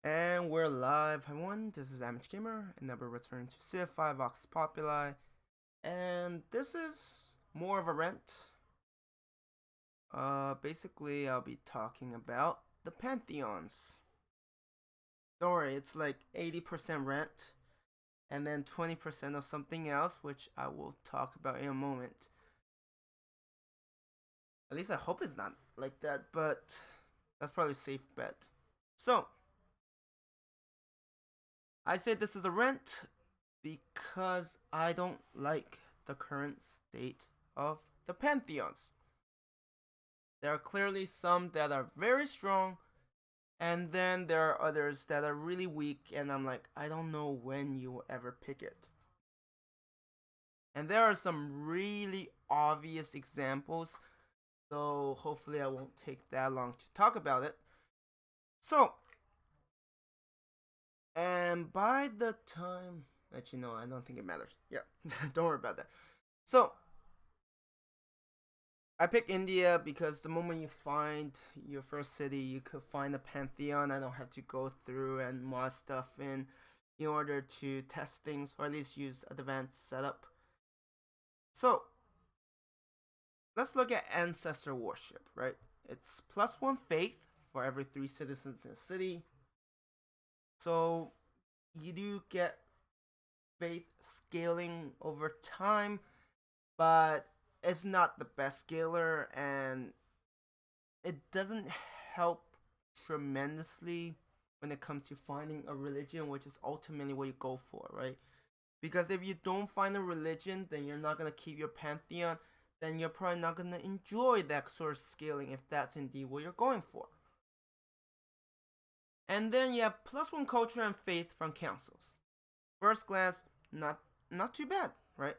And we're live, everyone. This is Amateur Gamer, and now we're returning to Civ 5 Vox Populi. And this is more of a rant. Basically, I'll be talking about the Pantheons. Don't worry, it's like 80% rent, and then 20% of something else, which I will talk about in a moment. At least I hope it's not like that, but that's probably a safe bet. So, I say this is a rent because I don't like the current state of the Pantheons. There are clearly some that are very strong, and then there are others that are really weak, and I'm like, I don't know when you will ever pick it. And there are some really obvious examples, so hopefully I won't take that long to talk about it. So, and by the time that I don't think it matters. Yeah, don't worry about that. So, I pick India because the moment you find your first city, you could find a Pantheon. I don't have to go through and mod stuff in order to test things, or at least use advanced setup. So, let's look at ancestor worship, right? It's +1 faith for every 3 citizens in a city. So, you do get faith scaling over time, but it's not the best scaler, and it doesn't help tremendously when it comes to finding a religion, which is ultimately what you go for, right? Because if you don't find a religion, then you're not gonna keep your pantheon. Then you're probably not gonna enjoy that sort of scaling if that's indeed what you're going for. And then you have +1 culture and faith from councils. First glance, not too bad, right?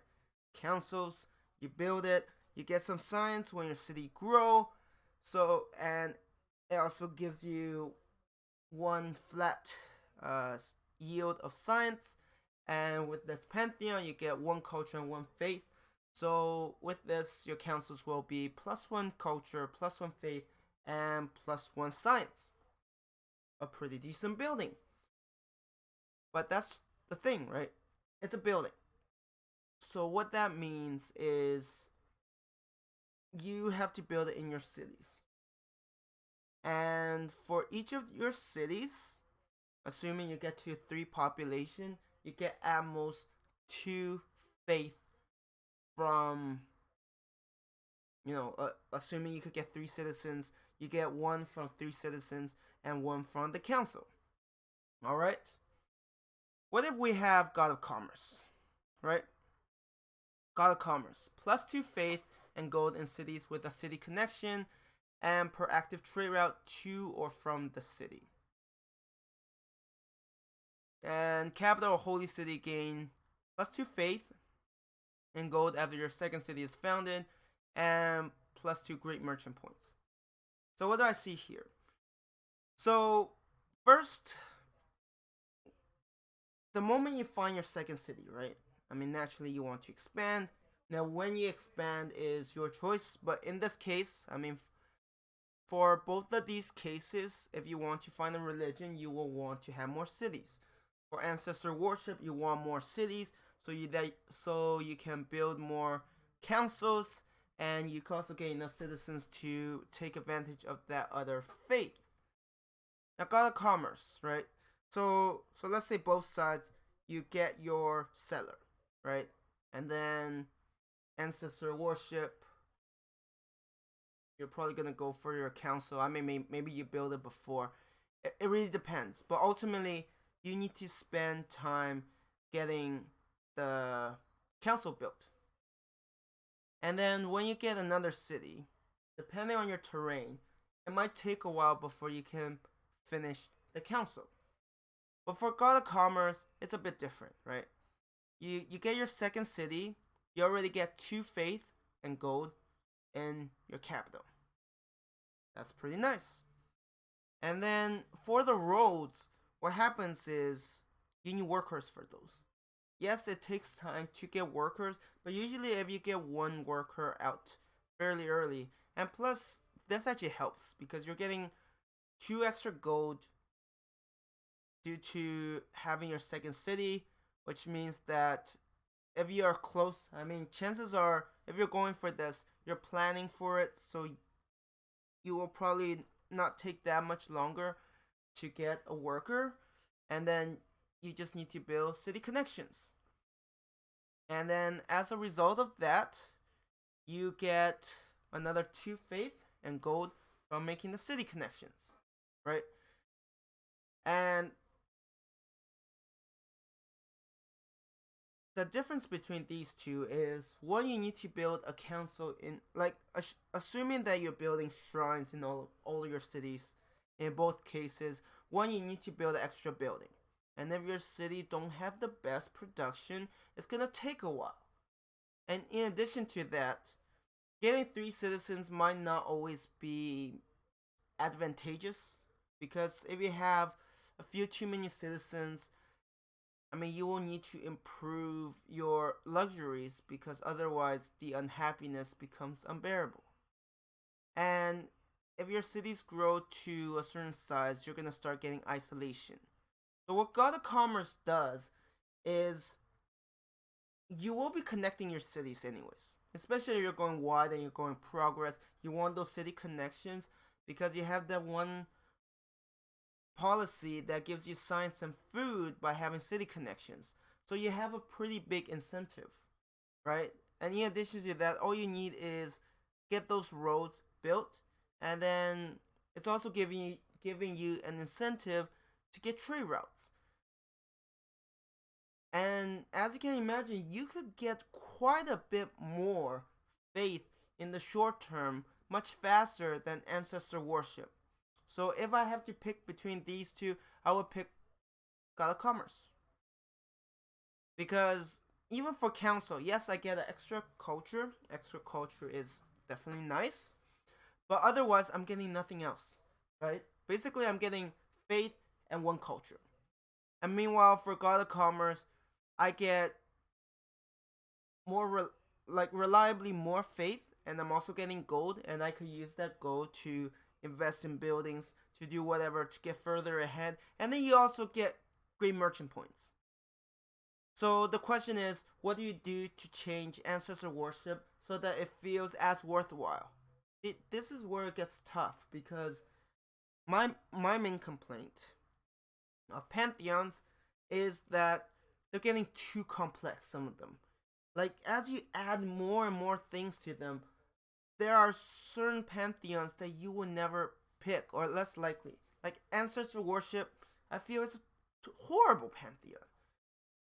Councils, you build it, you get some science when your city grow. So, and it also gives you one flat yield of science, and with this pantheon you get 1 culture and 1 faith. So with this, your councils will be +1 culture, +1 faith, and +1 science. A pretty decent building. But that's the thing, right? It's a building. So what that means is you have to build it in your cities. And for each of your cities, assuming you get to 3 population, you get at most 2 faith from, assuming you could get 3 citizens, you get 1 from 3 citizens and 1 from the council. Alright? What if we have God of Commerce? Right? God of Commerce. +2 faith and gold in cities with a city connection, and per active trade route to or from the city. And capital or holy city gain +2 faith and gold after your second city is founded, and +2 great merchant points. So what do I see here? So first, the moment you find your second city, right? I mean, naturally you want to expand. Now, when you expand is your choice, but in this case, I mean, for both of these cases, if you want to find a religion, you will want to have more cities. For ancestor worship, you want more cities, so you can build more councils, and you can also get enough citizens to take advantage of that other faith. Now, God of Commerce, right? So let's say both sides, you get your seller, right? And then ancestor worship, you're probably gonna go for your council. I mean, maybe you build it before. It really depends, but ultimately you need to spend time getting the council built. And then when you get another city, depending on your terrain, it might take a while before you can finish the council. But for God of Commerce, it's a bit different, right? You get your second city, you already get 2 faith and gold in your capital. That's pretty nice. And then for the roads, what happens is you need workers for those. Yes, it takes time to get workers, but usually if you get 1 worker out fairly early, and plus this actually helps because you're getting 2 extra gold due to having your second city, which means that if you are close, I mean, chances are if you're going for this, you're planning for it, so you will probably not take that much longer to get a worker, and then you just need to build city connections. And then as a result of that, you get another 2 faith and gold from making the city connections, right? And the difference between these two is one, you need to build a council in, like, assuming that you're building shrines in all your cities. In both cases, one, you need to build an extra building, and if your city don't have the best production, it's gonna take a while. And in addition to that, getting 3 citizens might not always be advantageous, because if you have a few too many citizens, I mean, you will need to improve your luxuries, because otherwise the unhappiness becomes unbearable. And if your cities grow to a certain size, you're gonna start getting isolation. So what God of Commerce does is you will be connecting your cities anyways. Especially if you're going wide and you're going progress, you want those city connections because you have that one policy that gives you science and food by having city connections. So you have a pretty big incentive, right? And in addition to that, all you need is get those roads built, and then it's also giving you an incentive to get trade routes. And as you can imagine, you could get quite a bit more faith in the short term much faster than ancestor worship. So if I have to pick between these two, I would pick God of Commerce. Because even for council, yes, I get an extra culture. Extra culture is definitely nice. But otherwise, I'm getting nothing else, right? Basically, I'm getting faith and one culture. And meanwhile, for God of Commerce, I get more reliably more faith, and I'm also getting gold, and I could use that gold to invest in buildings, to do whatever, to get further ahead. And then you also get great merchant points. So the question is, what do you do to change ancestor worship so that it feels as worthwhile? This is where it gets tough, because my main complaint of pantheons is that they're getting too complex, some of them. Like, as you add more and more things to them, there are certain pantheons that you will never pick, or less likely. Like ancestor worship, I feel is a horrible pantheon,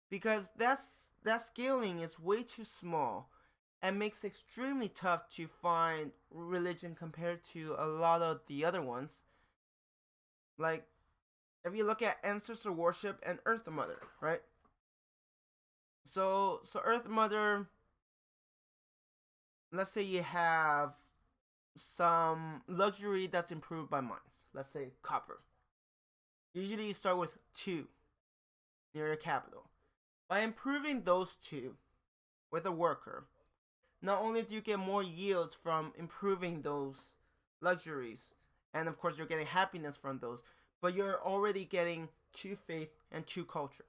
because that scaling is way too small and makes it extremely tough to find religion compared to a lot of the other ones. Like, if you look at ancestor worship and Earth Mother, right? So Earth Mother, let's say you have some luxury that's improved by mines. Let's say copper. Usually you start with 2 near your capital. By improving those 2 with a worker, not only do you get more yields from improving those luxuries, and of course you're getting happiness from those, but you're already getting 2 faith and 2 culture.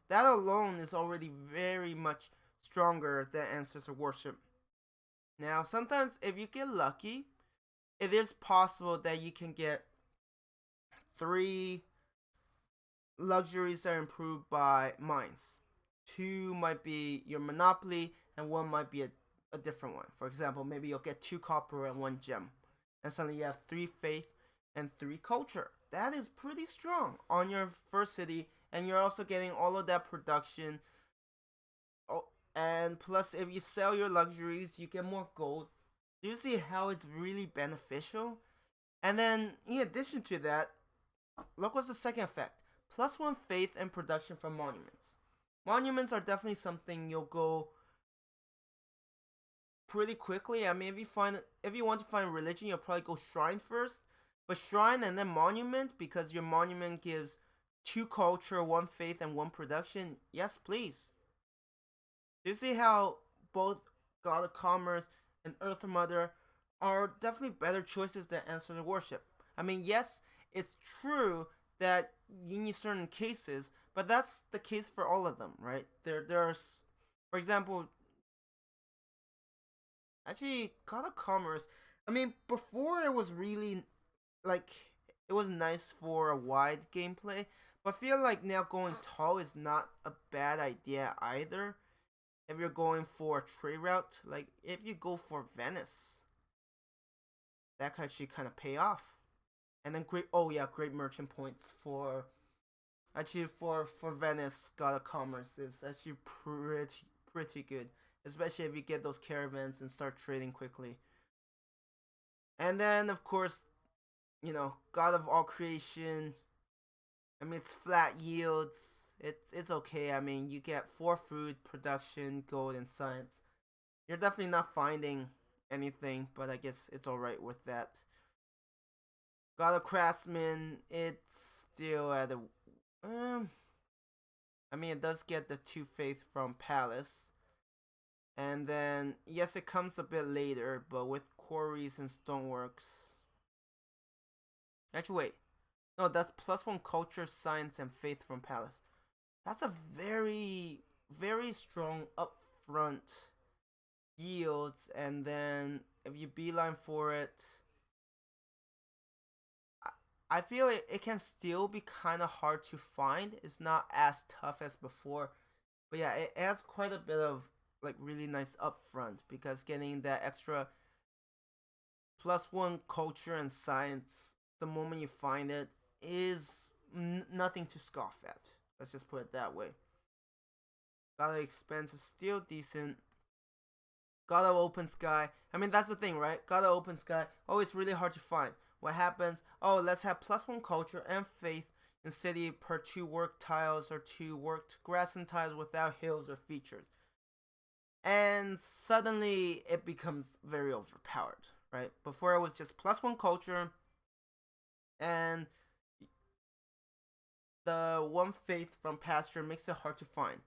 That alone is already very much stronger than ancestor worship. Now, sometimes if you get lucky, it is possible that you can get 3 luxuries that are improved by mines. 2 might be your monopoly, and 1 might be a different one. For example, maybe you'll get 2 copper and 1 gem, and suddenly you have 3 faith and 3 culture. That is pretty strong on your first city, and you're also getting all of that production. Oh, and plus, if you sell your luxuries, you get more gold. Do you see how it's really beneficial? And then, in addition to that, look what's the second effect. +1 faith and production from monuments. Monuments are definitely something you'll go pretty quickly. I mean, if you want to find religion, you'll probably go shrine first. But shrine and then monument, because your monument gives 2 culture, 1 faith, and 1 production. Yes, please. Do you see how both God of Commerce and Earth Mother are definitely better choices than ancestor worship? I mean, yes, it's true that you need certain cases, but that's the case for all of them, right? There's, for example, actually, God of Commerce. I mean, before it was really like it was nice for a wide gameplay, but I feel like now going tall is not a bad idea either. If you're going for a trade route, like if you go for Venice, that could actually kind of pay off. And then great, oh yeah, great merchant points for actually for Venice. God of Commerce is actually pretty good, especially if you get those caravans and start trading quickly. And then of course, God of all creation. I mean, it's flat yields. It's okay. I mean, you get 4 food, production, gold, and science. You're definitely not finding anything, but I guess it's alright with that. God of Craftsman, it's still at a I mean, it does get the 2 faith from Palace. And then, yes, it comes a bit later, but with quarries and stoneworks. Actually, wait. No, that's +1 culture, science, and faith from Palace. That's a very, very strong upfront yields. And then, if you beeline for it, I feel it can still be kind of hard to find. It's not as tough as before. But yeah, it has quite a bit of like really nice upfront because getting that extra +1 culture and science the moment you find it is nothing to scoff at. Let's just put it that way. God of Expense is still decent. God of Open Sky. I mean, that's the thing, right? God of Open Sky. Oh, it's really hard to find. What happens? Oh, let's have +1 culture and faith in city per 2 work tiles or 2 worked grassland tiles without hills or features. And suddenly it becomes very overpowered, right? Before it was just +1 culture and the 1 faith from pasture makes it hard to find.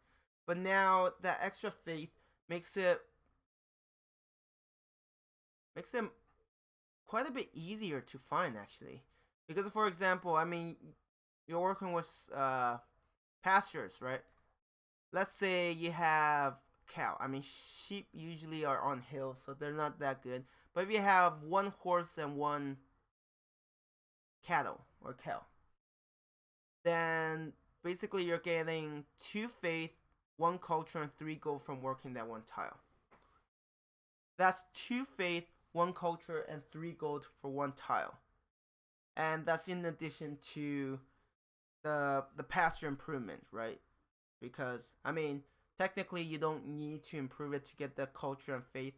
But now that extra faith makes it quite a bit easier to find actually. Because for example, I mean, you're working with pastures, right? Let's say you have cow. I mean, sheep usually are on hills, so they're not that good. But if you have 1 horse and 1 cattle or cow, then basically you're getting 2 faith, 1 culture, and 3 gold from working that 1 tile. That's 2 faith, 1 culture, and 3 gold for 1 tile. And that's in addition to the pasture improvement, right? Because I mean, technically you don't need to improve it to get the culture and faith,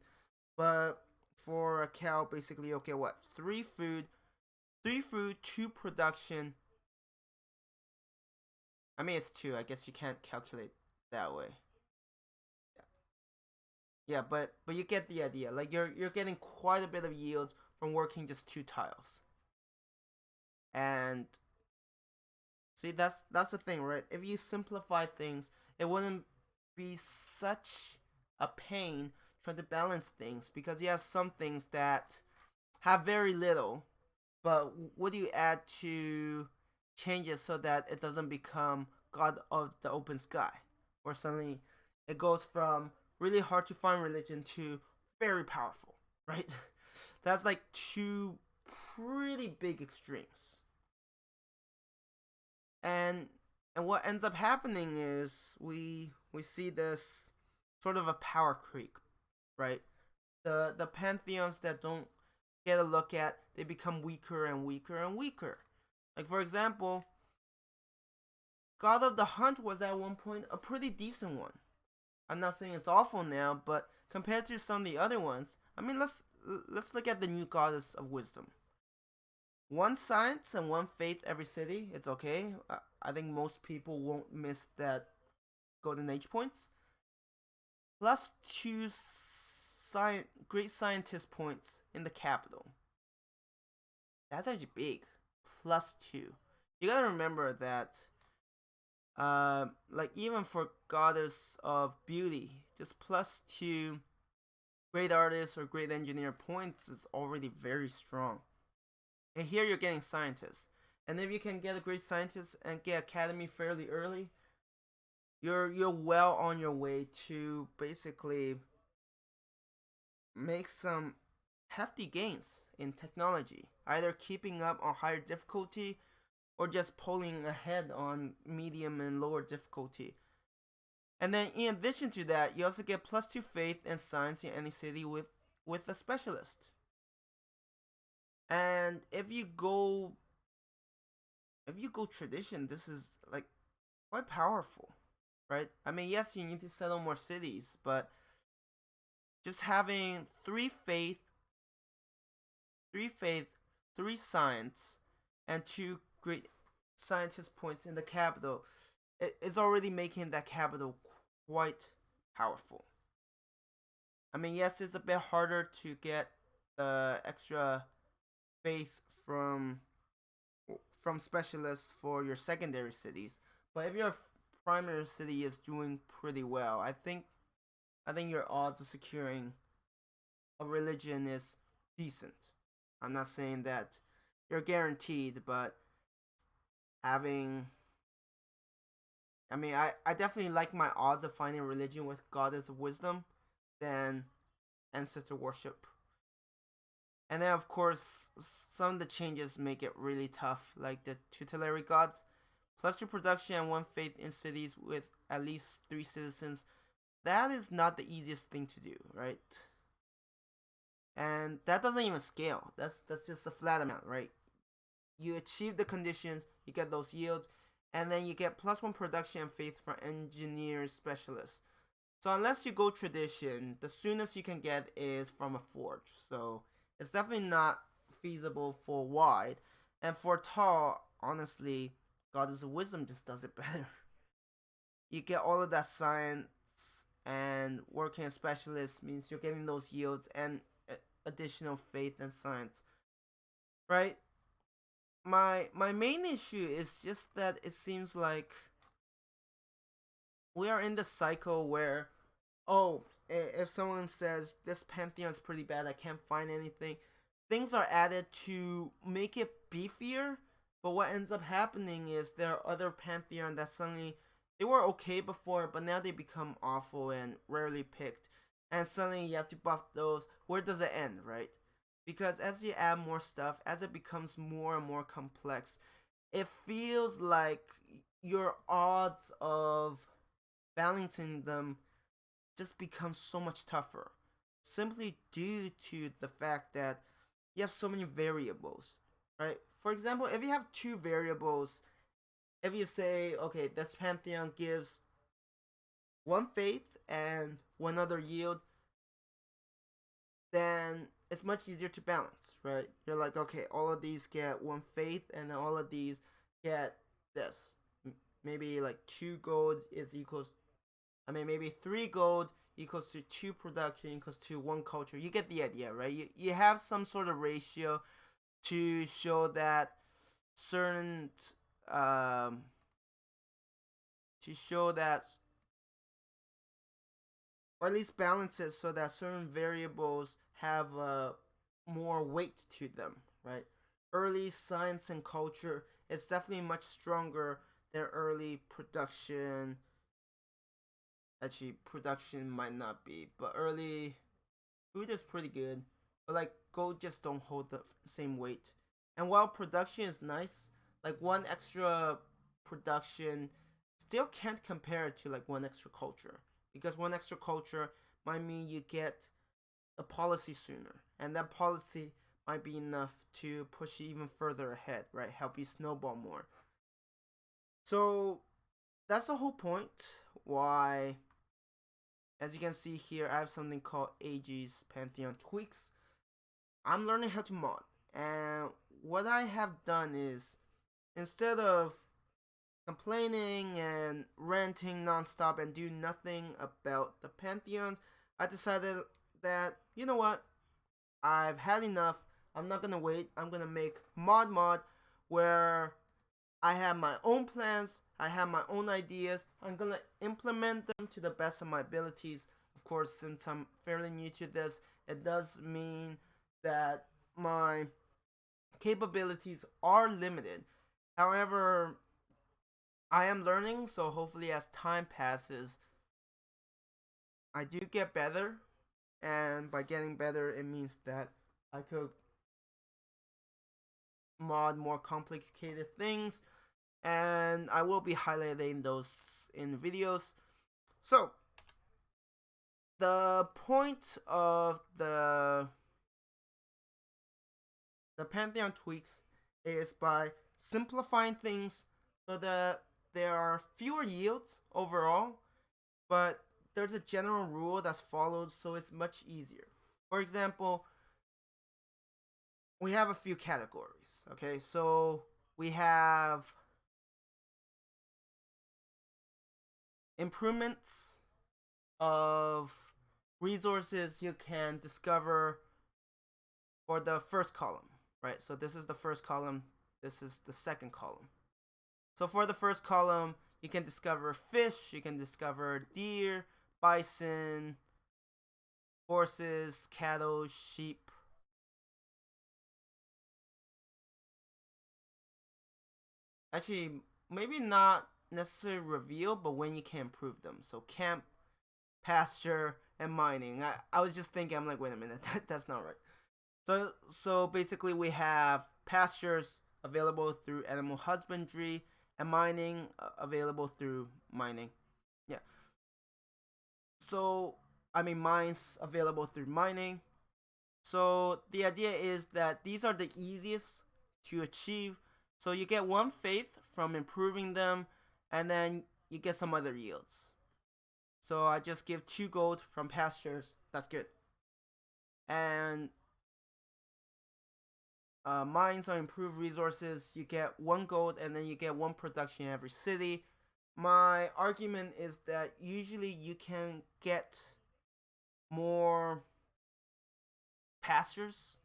but for a cow, basically you'll get what? 3 food, 2 production. I mean, it's 2. I guess you can't calculate that way. Yeah, but you get the idea. Like you're getting quite a bit of yields from working just 2 tiles. And see, that's the thing, right? If you simplify things, it wouldn't be such a pain trying to balance things because you have some things that have very little, but what do you add to change it so that it doesn't become God of the Open Sky, or suddenly it goes from really hard to find religion to very powerful, right? That's like 2 pretty big extremes. And what ends up happening is we see this sort of a power creep, right? The pantheons that don't get a look at, they become weaker and weaker and weaker. Like for example, God of the Hunt was at one point a pretty decent one. I'm not saying it's awful now, but compared to some of the other ones, I mean, let's look at the new Goddess of Wisdom. 1 science and 1 faith every city. It's okay. I think most people won't miss that golden age points. +2 great scientist points in the capital. That's actually big. +2. You gotta remember that like even for Goddess of Beauty, just +2 great artist or great engineer points is already very strong. And here you're getting scientists. And if you can get a great scientist and get academy fairly early, you're well on your way to basically make some hefty gains in technology, either keeping up on higher difficulty or just pulling ahead on medium and lower difficulty. And then in addition to that, you also get +2 faith and science in any city with a specialist. And if you go tradition, this is like quite powerful, right? I mean, yes, you need to settle more cities, but just having 3 faith, 3 science, and 2 great scientist points in the capital is already making that capital quite powerful. I mean, yes, it's a bit harder to get the extra faith from specialists for your secondary cities, but if your primary city is doing pretty well, I think your odds of securing a religion is decent. I'm not saying that you're guaranteed, but having I mean, I definitely like my odds of finding religion with Goddess of Wisdom than ancestor worship. And then, of course, some of the changes make it really tough, like the tutelary gods. +2 production and 1 faith in cities with at least 3 citizens. That is not the easiest thing to do, right? And that doesn't even scale. That's just a flat amount, right? You achieve the conditions, you get those yields, and then you get +1 production and faith for engineers specialists. So unless you go tradition, the soonest you can get is from a forge. So it's definitely not feasible for wide. And for tall, honestly, Goddess of Wisdom just does it better. You get all of that science, and working as specialist means you're getting those yields and additional faith and science, right? My main issue is just that it seems like we are in the cycle where, oh, if someone says this Pantheon is pretty bad, I can't find anything, things are added to make it beefier. But what ends up happening is there are other Pantheon that suddenly they were okay before, but now they become awful and rarely picked. And suddenly you have to buff those. Where does it end, right? Because as you add more stuff, as it becomes more and more complex, it feels like your odds of balancing them just becomes so much tougher. Simply due to the fact that you have so many variables, right? For example, if you have 2 variables, if you say, okay, this Pantheon gives 1 faith and 1 other yield, then it's much easier to balance, right? You're like, okay, all of these get 1 faith, and then all of these get this. Maybe like 2 gold is equals, maybe 3 gold equals to 2 production equals to 1 culture. You get the idea, right? You have some sort of ratio to show that certain, to show that, or at least balance it so that certain variables have more weight to them, right? Early science and culture is definitely much stronger than early production. Actually, production might not be, but early food is pretty good. But like gold just don't hold the same weight. And while production is nice, like 1 extra production still can't compare to like 1 extra culture, because 1 extra culture might mean you get a policy sooner, and that policy might be enough to push you even further ahead, right? Help you snowball more. So that's the whole point why, as you can see here, I have something called AG's Pantheon Tweaks. I'm learning how to mod, and what I have done is, instead of complaining and ranting nonstop and do nothing about the Pantheons, I decided that, you know what, I've had enough. I'm not gonna wait. I'm gonna make mod where I have my own plans, I have my own ideas. I'm gonna implement them to the best of my abilities. Of course, since I'm fairly new to this, it does mean that my capabilities are limited. However, I am learning, so hopefully as time passes, I do get better. And by getting better, it means that I could mod more complicated things, and I will be highlighting those in videos. So, the point of the Pantheon tweaks is by simplifying things so that there are fewer yields overall, but there's a general rule that's followed, so it's much easier. For example, we have a few categories. Okay, so we have improvements of resources you can discover for the first column, right? So this is the first column, this is the second column. So for the first column, you can discover fish, you can discover deer, bison, horses, cattle, sheep. Actually, maybe not necessarily reveal, but when you can improve them. So camp, pasture, and mining. I was just thinking, I'm like, wait a minute, that's not right. So basically we have pastures available through animal husbandry and mining available through mining. Yeah. So I mean mines available through mining. So the idea is that these are the easiest to achieve. So you get one faith from improving them, and then you get some other yields. So I just give 2 gold from pastures. That's good. And mines are improved resources. You get 1 gold, and then you get 1 production in every city. My argument is that usually you can get more pastures,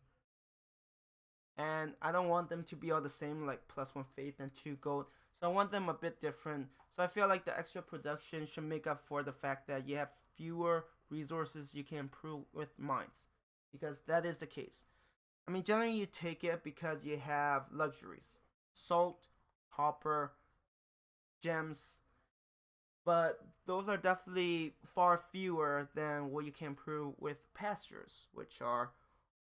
and I don't want them to be all the same, like +1 faith and 2 gold. So I want them a bit different. So I feel like the extra production should make up for the fact that you have fewer resources you can improve with mines, because that is the case. I mean, generally you take it because you have luxuries, salt, copper, gems, but those are definitely far fewer than what you can improve with pastures, which are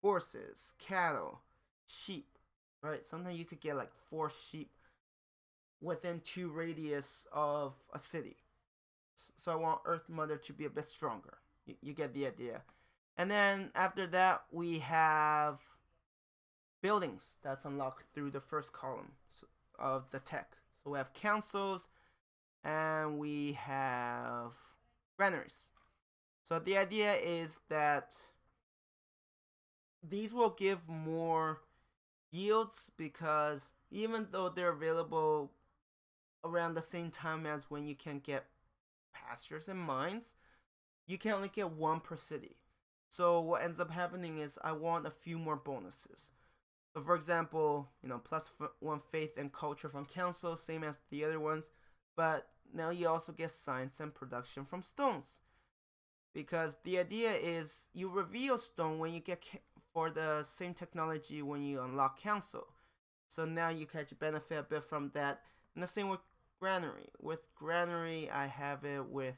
horses, cattle, sheep, right? Sometimes you could get like 4 sheep within 2 radius of a city. So I want Earth Mother to be a bit stronger. You get the idea. And then after that, we have buildings that's unlocked through the first column of the tech. So we have councils and we have granaries. So the idea is that these will give more yields because even though they're available around the same time as when you can get pastures and mines, you can only get 1 per city. So what ends up happening is I want a few more bonuses. So for example, +1 faith and culture from council, same as the other ones, but now you also get science and production from stones. Because the idea is you reveal stone when you get for the same technology when you unlock council. So now you can benefit a bit from that. And the same with granary. With granary, I have it with,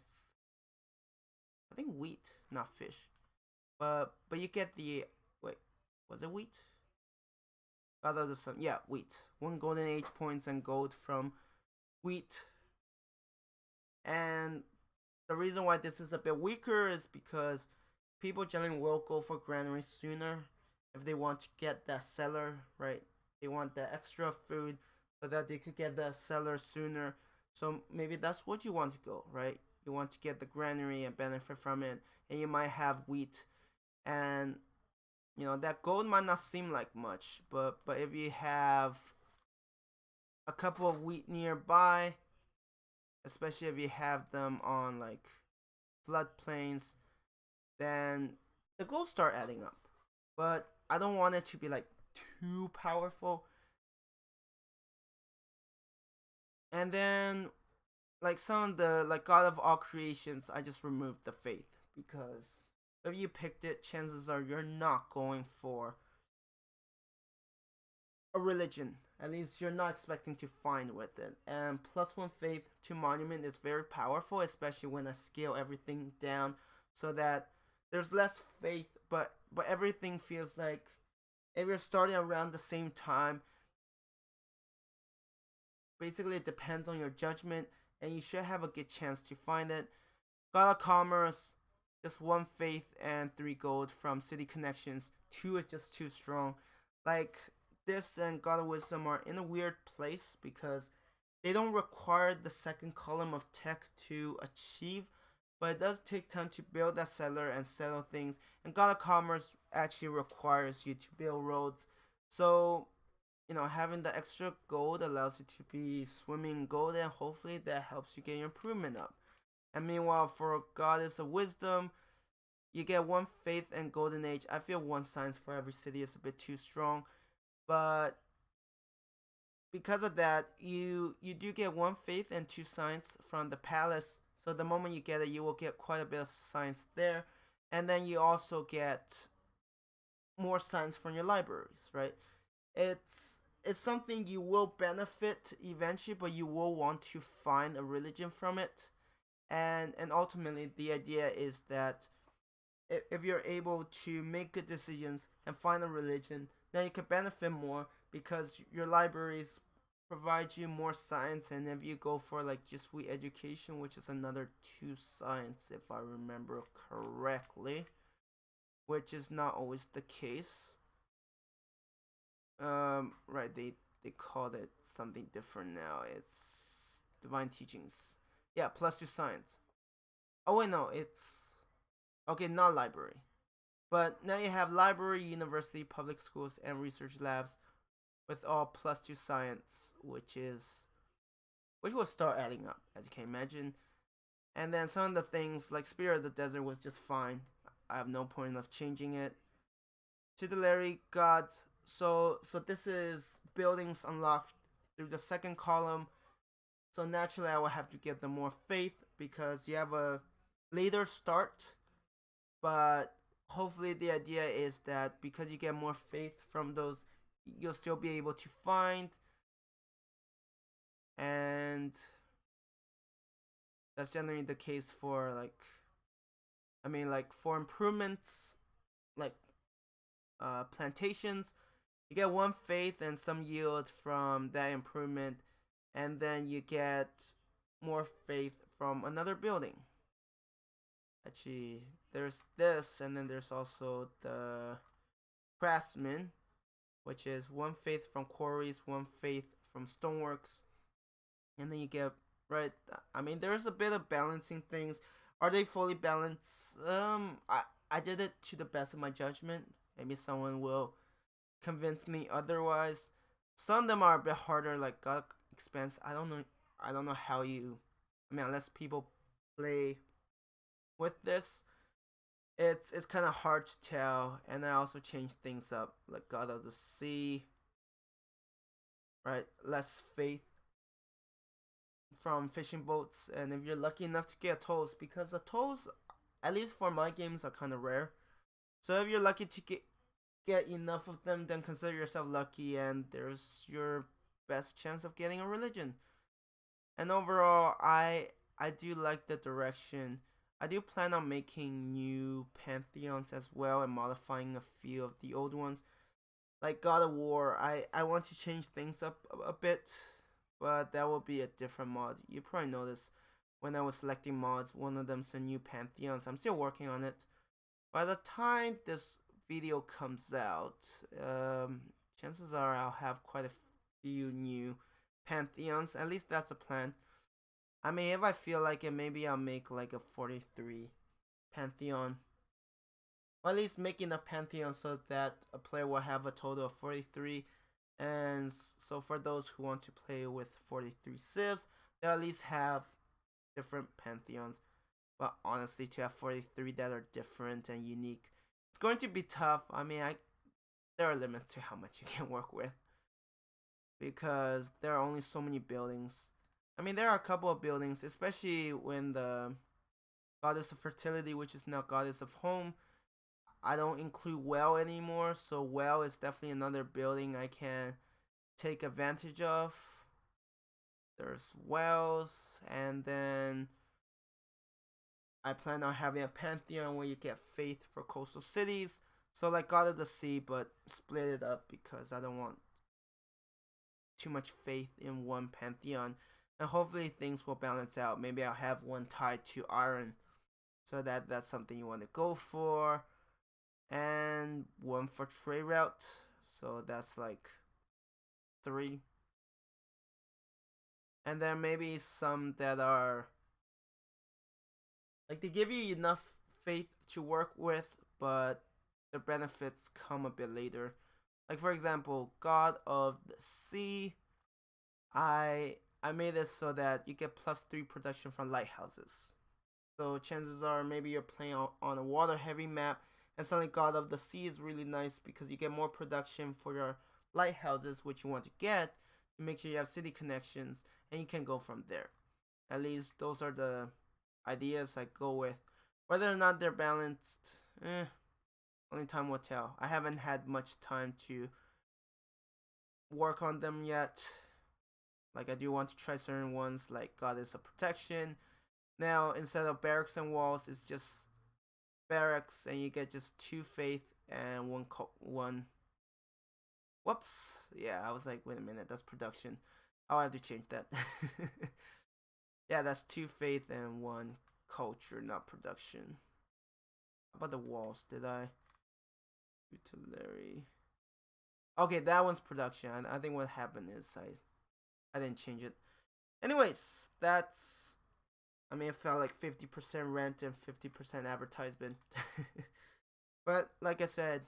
I think, wheat, not fish. But you get the, wait, was it wheat? Yeah, wheat. 1 golden age points and gold from wheat. And the reason why this is a bit weaker is because people generally will go for granary sooner if they want to get that cellar, right? They want the extra food so that they could get the cellar sooner. So maybe that's what you want to go, right? You want to get the granary and benefit from it, and you might have wheat, and that gold might not seem like much, but if you have a couple of wheat nearby, especially if you have them on like floodplains, then the gold start adding up. But I don't want it to be like too powerful. And then like some of the like God of all creations, I just removed the faith because if you picked it, chances are you're not going for a religion At least you're not expecting to find with it. And +1 faith to monument is very powerful, especially when I scale everything down so that there's less faith, but everything feels like if you're starting around the same time, basically it depends on your judgment, and you should have a good chance to find it. God of Commerce, just 1 faith and 3 gold from City Connections. 2 is just too strong. Like, this and God of Wisdom are in a weird place because they don't require the second column of tech to achieve, but it does take time to build that settler and settle things. And God of Commerce actually requires you to build roads. So, having the extra gold allows you to be swimming gold, and hopefully that helps you get your improvement up. And meanwhile, for Goddess of Wisdom, you get 1 faith and Golden Age. I feel 1 science for every city is a bit too strong, but because of that, you do get 1 faith and 2 science from the palace. So the moment you get it, you will get quite a bit of science there, and then you also get more science from your libraries, right? It's something you will benefit eventually, but you will want to find a religion from it. And ultimately the idea is that if you're able to make good decisions and find a religion, then you could benefit more because your libraries provide you more science. And if you go for like just we education, which is another 2 science if I remember correctly, which is not always the case. Right, they called it something different now. It's divine teachings. Yeah, +2 science. Oh wait, no, it's okay, not library. But now you have library, university, public schools, and research labs with all +2 science, which will start adding up, as you can imagine. And then some of the things like Spirit of the Desert was just fine. I have no point of changing it. Tutelary gods. So this is buildings unlocked through the second column. So naturally I will have to give them more faith because you have a later start. But hopefully the idea is that because you get more faith from those, you'll still be able to find. And that's generally the case for for improvements like plantations. You get 1 faith and some yield from that improvement, and then you get more faith from another building. Actually, there's this, and then there's also the craftsman, which is 1 faith from quarries, 1 faith from stoneworks, and then you get right. I mean, there's a bit of balancing things. Are they fully balanced? I did it to the best of my judgment. Maybe someone will convince me otherwise. Some of them are a bit harder, like God Expanse. I don't know. I don't know how you. I mean, unless people play with this, it's kind of hard to tell. And I also changed things up, like God of the Sea. Right, less faith from fishing boats, and if you're lucky enough to get tolls, because the tolls, at least for my games, are kind of rare. So if you're lucky to get enough of them, then consider yourself lucky, and there's your best chance of getting a religion. And overall, I do like the direction. I do plan on making new pantheons as well and modifying a few of the old ones. Like God of War, I want to change things up a bit, but that will be a different mod. You probably noticed when I was selecting mods, one of them's a new pantheons. I'm still working on it. By the time this video comes out, chances are I'll have quite a few new pantheons. At least that's a plan. I mean, if I feel like it, maybe I'll make like a 43 pantheon. Or at least making a pantheon so that a player will have a total of 43. And so for those who want to play with 43 civs, they'll at least have different pantheons. But honestly, to have 43 that are different and unique, it's going to be tough. I mean, there are limits to how much you can work with, because there are only so many buildings. I mean, there are a couple of buildings, especially when the Goddess of Fertility, which is now Goddess of Home, I don't include well anymore, so well is definitely another building I can take advantage of. There's wells, and then I plan on having a Pantheon where you get faith for coastal cities. So like God of the Sea, but split it up because I don't want too much faith in one Pantheon. And hopefully things will balance out. Maybe I'll have one tied to Iron, so that's something you want to go for. And one for trade route, so that's like 3. And then maybe some that are like they give you enough faith to work with, but the benefits come a bit later. Like for example, God of the Sea, I made it so that you get +3 production from lighthouses. So chances are maybe you're playing on a water heavy map, and suddenly God of the Sea is really nice because you get more production for your lighthouses, which you want to get to make sure you have city connections, and you can go from there. At least those are the ideas I go with. Whether or not they're balanced, only time will tell. I haven't had much time to work on them yet. Like I do want to try certain ones, like Goddess of Protection. Now instead of barracks and walls, it's just barracks, and you get just 2 faith and one. Whoops! Yeah, I was like, wait a minute, that's production. I'll have to change that. Yeah, that's 2 faith and 1 culture, not production. How about the walls? Did I? Utilary. Okay, that one's production. I think what happened is I didn't change it. Anyways, that's. I mean, it felt like 50% rent and 50% advertisement. But like I said,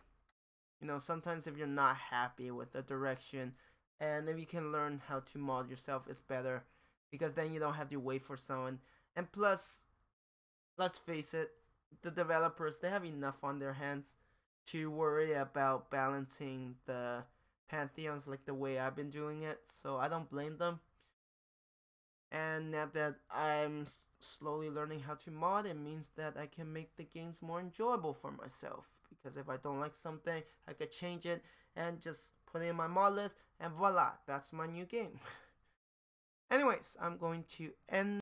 sometimes if you're not happy with the direction, and if you can learn how to mod yourself, it's better, because then you don't have to wait for someone. And plus, let's face it, the developers, they have enough on their hands to worry about balancing the pantheons like the way I've been doing it, so I don't blame them. And now that I'm slowly learning how to mod, it means that I can make the games more enjoyable for myself. Because if I don't like something, I could change it and just put it in my mod list, and voila, that's my new game. Anyways, I'm going to end